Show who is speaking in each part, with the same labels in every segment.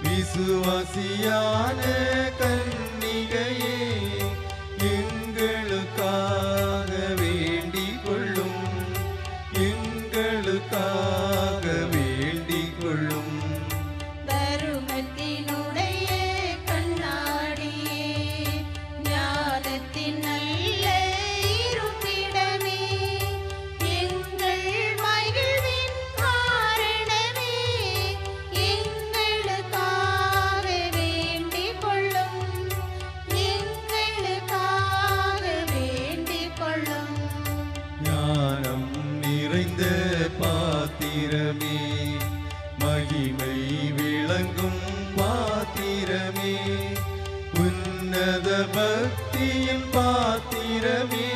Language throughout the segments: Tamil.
Speaker 1: விசுவாசியான கன்னிகையே எங்களுக்காக வேண்டிக் கொள்ளும், எங்களுக்காக வேண்டிக் கொள்ளும்.
Speaker 2: தருமத்தினுடைய கண்ணாடியே, ஞானத்தின் நல்ல இருப்பிடமே, எங்கள் மகிழ்வின் காரணமே, எங்களுக்காக வேண்டிக் கொள்ளும், எங்களுக்காக வேண்டிக் கொள்ளும்.
Speaker 1: ஞானம் நிறைந்த பாத்திரமே, மகிமை விளங்கும் பாத்திரமே, உன்னத பக்தியின் பாத்திரமே,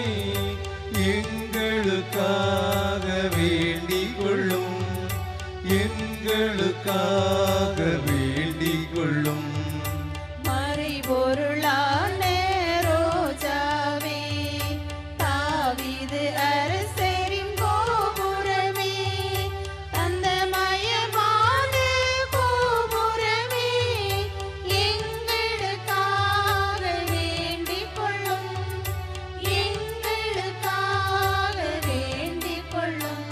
Speaker 1: எங்களுக்காக வேண்டிக் கொள்ளும், எங்களுக்காக வேண்டிக் கொள்ளும்.
Speaker 2: மறைபொருளான ரோஜாவே, தாவீது அரசரின் கோபுரமே, தந்தமயமான கோபுரமே, எங்களுக்காக வேண்டிக் கொள்ளும், எங்களுக்காக வேண்டிக் கொள்ளும்.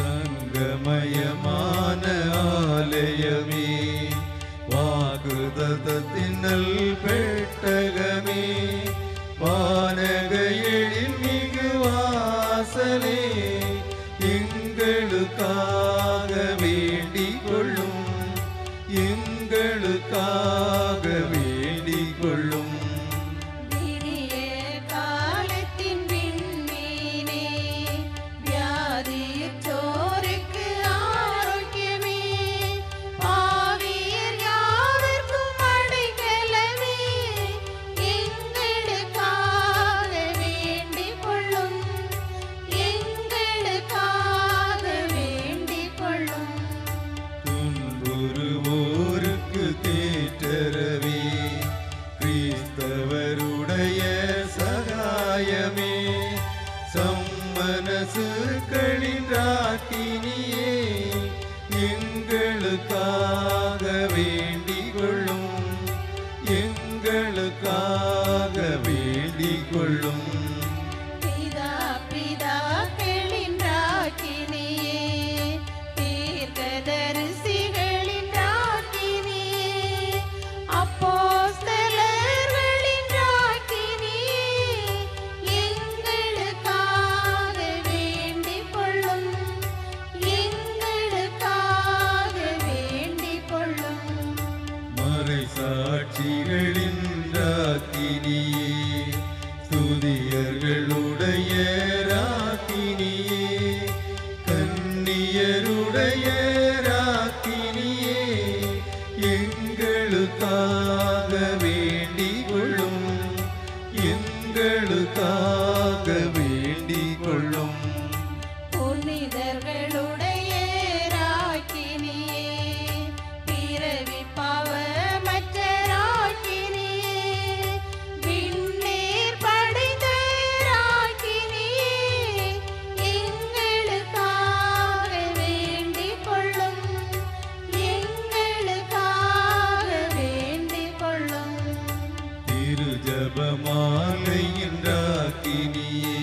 Speaker 1: ரங்கமயமான ஆலயமே, வாக்குதத்தத்தின் பெட்டகமே, வானக எழில்மிகு வாசலே, எங்களுக்காக வேண்டிக் கொள்ளும், எங்களுக்காக வேண்டிக் கொள்ளும்.
Speaker 2: விடிய காலத்தின் விண்மீனே, வியாதியுற்றோருக்கு ஆரோக்கியமே, பாவியர் யாவர்க்கும் அடைக்கலமே, எங்களுக்காக வேண்டிக் கொள்ளும், எங்களுக்காக வேண்டிக் கொள்ளும்.
Speaker 1: துன்புறுவோருக்கு தேற்றரவே, கிறிஸ்தவருடைய சகாயமே, சம்மனசுக்களின் ராக்கினியே, எங்களுக்காக வேண்டிக் கொள்ளும், எங்களுக்காக வேண்டிக் கொள்ளும்.
Speaker 2: பிதாக்களின் ராக்கினியே, தீர்க்கதரிசிகளின் ராக்கினியே, அப்போஸ்தலர்களின் ராக்கினியே, எங்களுக்காக வேண்டிக் கொள்ளும், எங்களுக்காக வேண்டிக் கொள்ளும்.
Speaker 1: மறைசாட்சிகளின் ராக்கினியே, ஸ்துதியர்களுடைய ராக்கினியே, கன்னியருடைய ராக்கினியே, எங்களுக்காக வேண்டிக் கொள்ளும், எங்களுக்காக வேண்டிக் கொள்ளும்.
Speaker 2: புனிதர்களுடைய ராக்கினியே, பிறவி பாவமற்ற ராக்கினியே, விண்ணேர் படைத்த ராக்கினியே, எங்களுக்காக வேண்டிக் கொள்ளும், எங்களுக்காக வேண்டிக் கொள்ளும்.
Speaker 1: திருஜபமாலையின் ராக்கினியே,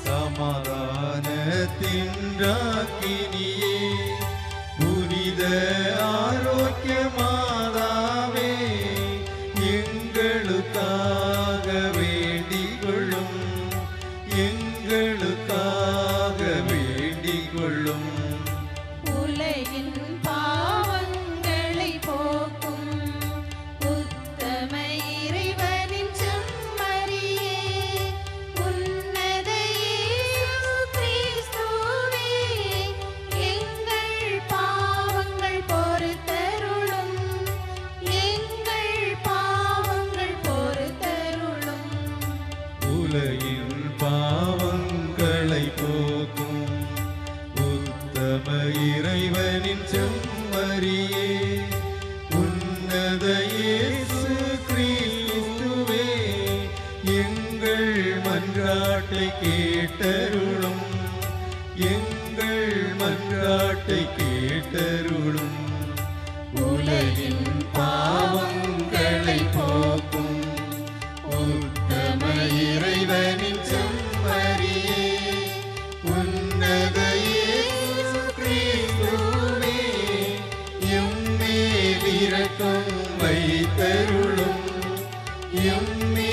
Speaker 1: சமாதானத்தின் ராக்கினியே, புனித ஆரோக்கிய மாதாவே, எங்களுக்காக வேண்டிக் கொள்ளும், எங்களுக்காக வேண்டிக் கொள்ளும்.
Speaker 2: உலகின் பாவங்களை போக்கும் உத்தம இறைவனின் செம்மறியே, உன்னத இயேசு கிறிஸ்துவே, எங்கள் பாவங்கள் பொறுத்தருளும், எங்கள்
Speaker 1: உலகின் பாவங்களை போக்கும் உத்தம இறைவனின் செம்மறியே, உன்னத இயேசு கிறிஸ்துவே, எங்கள் மன்றாட்டை கேட்டருளும், எங்கள் மன்றாட்டை கேட்டருளும்.
Speaker 2: உலகின் பாவங்களை போக்கும்
Speaker 1: உத்தம இறைவனின் செம்மறியே, உன்னத இயேசு கிறிஸ்துவே, எம்மேல் இரக்கம் வைத்தருளும், எம்மேல்